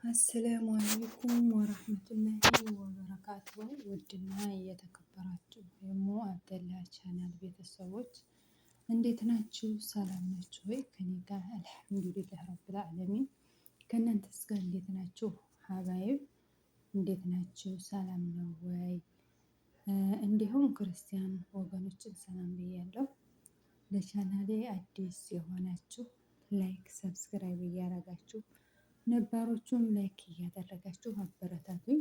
አሰላሙ አለይኩም ወራህመቱላሂ ወበረካቱ። ውድና እየተከበራችሁ ደግሞ አብደላ ቻናል ቤተሰቦች እንዴት ናችሁ? ሰላም ናችሁ ወይ? ከኔ ጋር አልሐምዱሊላህ ረብል ዓለሚን። ከእናንተስ ጋር እንዴት ናችሁ? ሀባይብ እንዴት ናችሁ? ሰላም ነው ወይ? እንዲሁም ክርስቲያን ወገኖችን ሰላም ብያለሁ። ለቻናሌ አዲስ የሆናችሁ ላይክ ሰብስክራይብ እያረጋችሁ ነባሮቹም ላይክ እያደረጋችሁ አበረታቱኝ።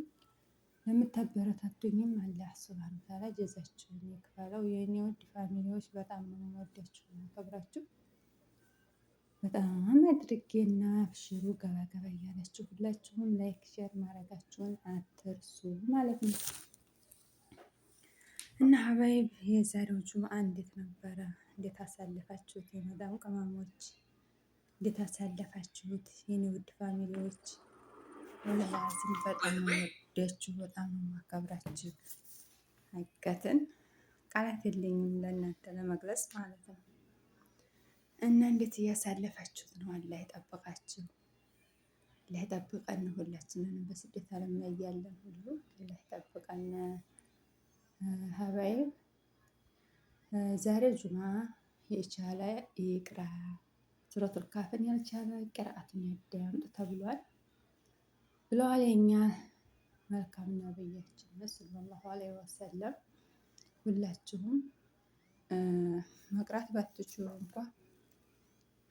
ለምታበረታቱኝም አላህ ሱብሃነሁ ወተዓላ ጀዛችሁን ይክፈለው። የእኔ ውድ ፋሚሊዎች በጣም ነው የምወዳችሁ የማከብራችሁ። በጣም አድርጌና አብሽሩ ገባ ገባ እያላችሁ ሁላችሁም ላይክ ሼር ማድረጋችሁን አትርሱ ማለት ነው። እና ሀባይብ የዛሬው ጁምአ እንዴት ነበረ? እንዴት አሳልፋችሁት? የመዳም ቅመሞች እንዴት አሳለፋችሁት? የኔ ውድ ፋሚሊዎች ወላሂ በጣም ነው የምወዳችሁ፣ በጣም ነው የማከብራችሁ። ሀቂቀትን ቃላት የለኝም ለእናንተ ለመግለጽ ማለት ነው። እና እንዴት እያሳለፋችሁት ነው? አላህ ይጠብቃችሁ፣ አላህ ይጠብቀን። ሁላችንንም በስደት ዓለም ላይ ያለን ሁሉ አላህ ይጠብቀን። ሀባይብ ዛሬ ጁምአ የቻለ ይቅራ፣ ሱረቱል ካፍን ያልቻለ ቅርአቱን ያዳምጥ ተብሏል ብለዋል የኛ መልካም ነብያችን ሰለላሁ ዐለይሂ ወሰለም። ሁላችሁም መቅራት ባትችሉ እንኳ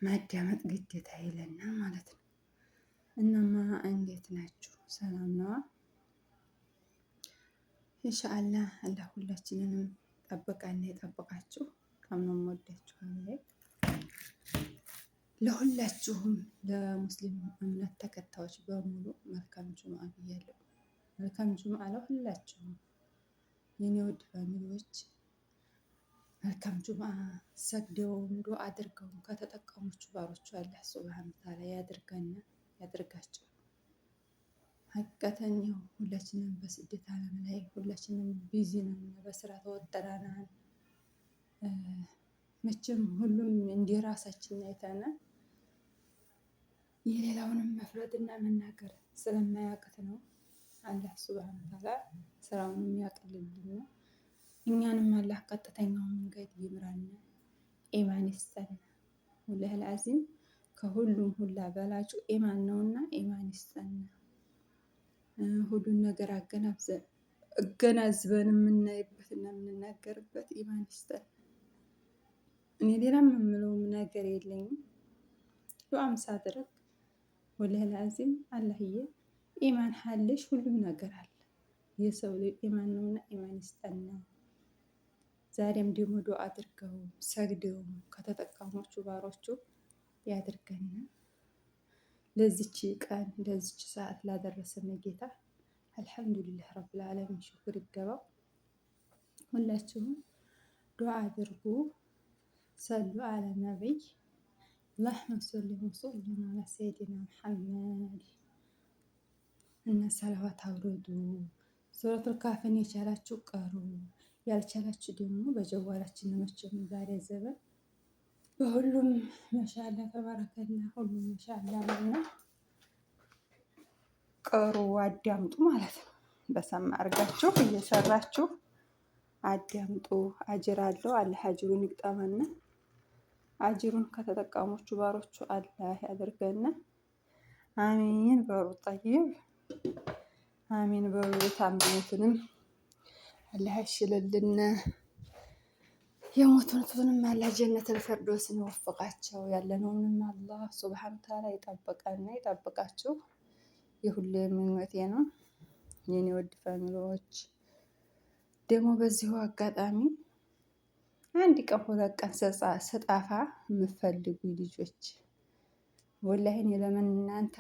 ማዳመጥ ግዴታ ይለና ማለት ነው። እናማ እንዴት ናችሁ? ሰላም ነዋ? ኢንሻአላህ አላህ ሁላችንንም ጠብቀን ይጠብቃችሁ። በጣም ነው የምወዳችሁ። ለሁላችሁም ለሙስሊም እምነት ተከታዮች በሙሉ መልካም ጁምአ ብያለሁ። መልካም ጁምአ ለሁላችሁም የኔ ውድ ፋሚሊዎች። መልካም ጁምአ ሰግደውም ዱአ አድርገውም ከተጠቀሙት ባሮቹ አላህ ሱብሃነሁ ወተዓላ ያድርገን ያድርጋቸው። ሀቂቀተን ያው ሁላችንም በስደት ዓለም ላይ ሁላችንም ቢዚ ነን፣ በስራ ተወጥረናል። መቼም ሁሉም እንደ ራሳችን አይተን የሌላውንም መፍረድና መናገር ስለማያቅት ነው። አላህ ሱብሃነሁ ወተዓላ ስራውን የሚያቀልልን፣ እኛንም አላህ ቀጥተኛውን መንገድ ይምራን፣ ኢማን ይስጠን። ወላሂ አልዓዚም ከሁሉም ሁላ በላጩ ኢማን ነውና ኢማን ይስጠን። ሁሉን ነገር አገናዝበን የምናይበትና የምንናገርበት ኢማን ይስጠን። እኔ ሌላም የምለውም ነገር የለኝም። ዱዓም ሳደርግ ወላሂ አልዓዚም አላህዬ ኢማን ሀልሽ ሁሉም ነገር አለ። የሰው ልጅ ኢማን ነውና ኢማን ይስጠን። ዛሬም ደግሞ ዱዓ አድርገው ሰግደው ከተጠቀሞቹ ባሮቹ ያድርገን። ለዚች ቀን ለዚች ሰዓት ላደረሰን ጌታ አልሐምዱሊላህ ረብል ዓለሚን ሽኩር ይገባው። ሁላችሁም ዱዓ አድርጉ፣ ሰሉ አለ ነቢይ አላሁመ ሰሊ ወሰለም አላ ሰይዲና ሙሐመድ እና ሰለዋት አውርዱ። ሱረቱል ካፍን የቻላችሁ ቀሩ፣ ያልቻላችሁ ደግሞ በጀዋላችን መቼም ዛሬ ዘበን በሁሉም ማሻአላ ተባረከላ ሁሉም ማሻአላ ነውና ቀሩ፣ አዳምጡ ማለት ነው። በሰማ አድርጋችሁ እየሰራችሁ አዳምጡ። አጅር አለው። አላህ አጅሩን ይቅጠመና አጅሩን ከተጠቀሞቹ ባሮቹ አላህ ያደርገና። አሚን በሩ ጠይብ፣ አሚን በሩ። የታመሙትንም አላህ ያሽልልን፣ የሞቱትንም አላህ ጀነተል ፊርደውስን ይወፍቃቸው። ያለነውንም አላህ ሱብሃነሁ ወተዓላ ይጠብቀንና ይጠብቃችሁ። የሁሌ ምኞቴ ነው የኔ ውድ ፋሚሊዎች። ደግሞ በዚሁ አጋጣሚ አንድ ቀን ሁለት ቀን ስጠፋ የምትፈልጉ ልጆች ወላሂ እኔ ለእናንተ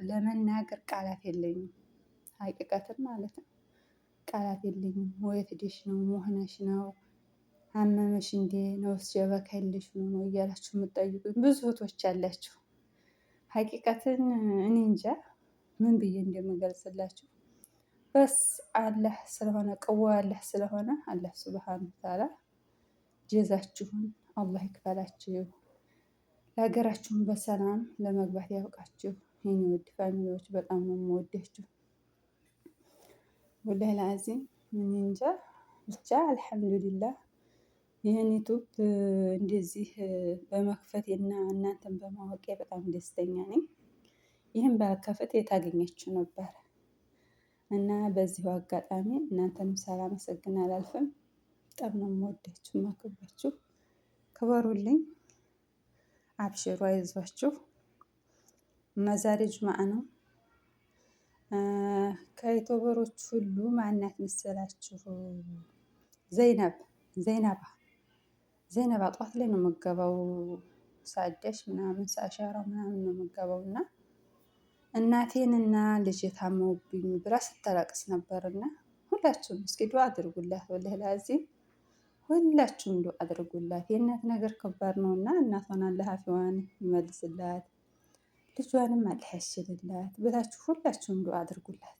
ለመናገር ቃላት የለኝም። ሀቂቀትን ማለት ነው ቃላት የለኝም። ወየት ሄደሽ ነው? መሆነሽ ነው? አመመሽ እንዴ? ነውስ ጀበከልሽ ነው እያላችሁ የምትጠይቁኝ ብዙ እህቶች አላችሁ። ሀቂቀትን እኔ እንጃ ምን ብዬ እንደምገልጽላችሁ። በስ አላህ ስለሆነ ቅዋ አላህ ስለሆነ አላህ ሱብሃነሁ ወተዓላ ጀዛችሁን አላህ ይክፈላችሁ። ለሀገራችሁን በሰላም ለመግባት ያብቃችሁ የኔ ውድ ፋሚሊዎች በጣም ነው የምወዳችሁ። ወላሂ ላዚም እኔ እንጃ ብቻ አልሐምዱሊላህ ይህን ዩቱብ እንደዚህ በመክፈቴና እናንተን በማወቄ በጣም ደስተኛ ነኝ። ይህን ባልከፍት የት አገኛችሁ ነበር? እና በዚሁ አጋጣሚ እናንተንም ሳላመሰግን አላልፍም። በጣም ነው የምወዳችሁ የማከብራችሁ። ክበሩልኝ፣ አብሽሩ፣ አይዟችሁ። እና ዛሬ ጁምዓ ነው። ከዩቱበሮች ሁሉ ማናት መሰላችሁ? ዘይነባ ጠዋት ላይ ነው የምገባው። ሳደሽ ምናምን ሳሻራ ምናምን ነው የምገባው እና እናቴንና ልጄ ታመውብኝ ብላ ስታለቅስ ነበርና ሁላችሁም እስኪ ዱአ አድርጉላት። ወላሂ ላዚም ሁላችሁም ዱአ አድርጉላት። የእናት ነገር ከባድ ነውና እናቷን አላህ አፊዋን ይመልስላት፣ ልጇንም አላህ ያሽልላት ብላችሁ ሁላችሁም ዱአ አድርጉላት።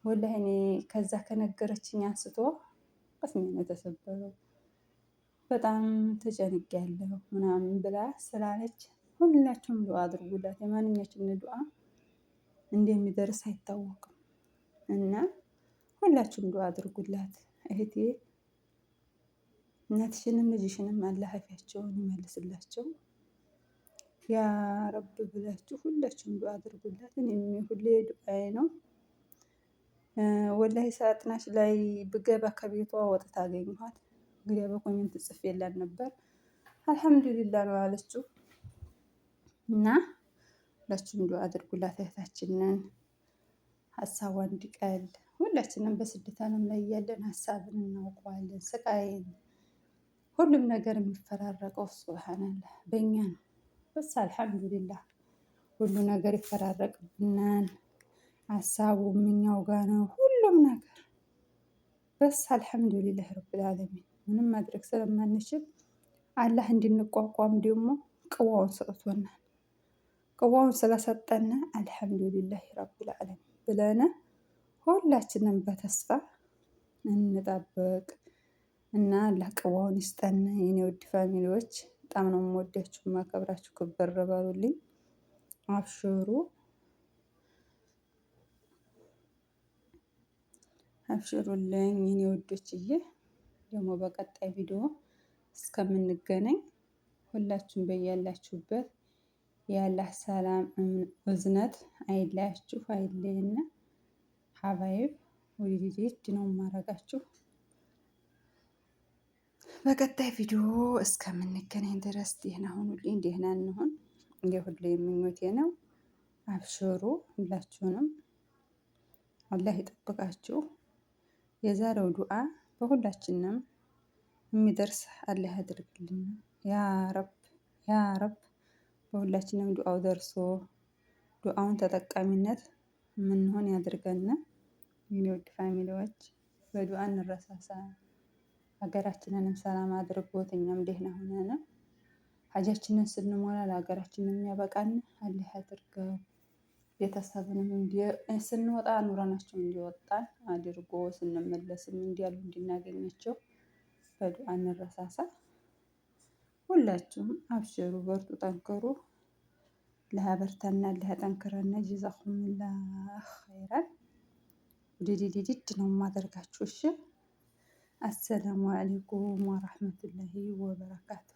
ወላሂ እኔ ከዛ ከነገረችኝ አንስቶ ቅስሜ ነው የተሰበረው። በጣም ተጨንቄያለሁ ምናምን ብላ ስላለች ሁላችሁም ዱአ አድርጉላት። የማንኛችንም ዱአ እንደሚደርስ አይታወቅም እና ሁላችሁም ዱአ አድርጉላት እህቴ። እናትሽንም ልጅሽንም አላህ አፊያቸውን ይመልስላቸው ያ ረብ ብላችሁ ሁላችሁም ዱአ አድርጉላት። እኔም ሁሌ ዱአዬ ነው። ወላሂ ሳጥናሽ ላይ ብገባ ከቤቷ ወጥታ አገኘኋት። እንግዲያ በኮሜንት ጽፌላት ነበር። አልሐምዱሊላህ ነው ያለችው። እና ሁላችሁም ዱአ አድርጉላት እህታችንን ሀሳቧ እንዲቀል። ሁላችንም በስደት ዓለም ላይ ያለን ሀሳብን እናውቀዋለን፣ ስቃይን፣ ሁሉም ነገር የሚፈራረቀው ሱብሃንአላህ በእኛ ነው። በስ አልሐምዱሊላህ ሁሉ ነገር ይፈራረቅብናል። ሀሳቡም እኛው ጋ ነው ሁሉም ነገር። በስ አልሐምዱሊላህ ረብል ዓለሚን ምንም ማድረግ ስለማንችል አላህ እንድንቋቋም ደግሞ ቅዋውን ሰጥቶናል። ቅዋውን ስለሰጠን አልሐምዱሊላህ ረብል ዓለሚን ብለን ሁላችንም በተስፋ እንጠብቅ እና አላህ ቅዋውን ይስጠን። የኔ ውድ ፋሚሊዎች በጣም ነው የምወዳችሁ የማከብራችሁ። ክብር በሉልኝ፣ አብሽሩ አብሽሩልኝ የኔ ውዶችዬ። ደግሞ በቀጣይ ቪዲዮ እስከምንገናኝ ሁላችሁም በያላችሁበት የአላህ ሰላም እዝነት አይለያችሁ፣ አይለየን። ሀባይብ ውይይት ነው የማረጋችሁ። በቀጣይ ቪዲዮ እስከምንገናኝ ድረስ ደህና ሁኑልኝ፣ ደህና እንሁን። እንደ ሁሌ ምኞቴ ነው። አብሽሩ ሁላችሁንም አላህ ይጠብቃችሁ። የዛሬው ዱዓ በሁላችንም የሚደርስ አላህ ያድርግልን። ያ ረብ ያ ረብ በሁላችንም ዱዓው ደርሶ ዱዓውን ተጠቃሚነት ምንሆን ያድርገን። የኔ ውድ ፋሚሊዎች በዱዓ እንረሳሳ። ሀገራችንንም ሰላም አድርጎት እኛም ደህና ሆነን ሀጃችንን ስንሞላ ለሀገራችን የሚያበቃን አላህ ያድርገው። ቤተሰብንም ስንወጣ ኑረናቸው እንዲወጣን አድርጎ ስንመለስም እንዲያሉ እንድናገኛቸው በዱዓ እንረሳሳ። ሁላችሁም አብሽሩ፣ በርቱ፣ ጠንክሩ። ለሀበርታና ለጠንክረና ጀዛኩሙላህ ኸይራን። ዲዲዲድ ነው የማደርጋችሁ። እሺ፣ አሰላሙ አለይኩም ወራህመቱላሂ ወበረካቱ።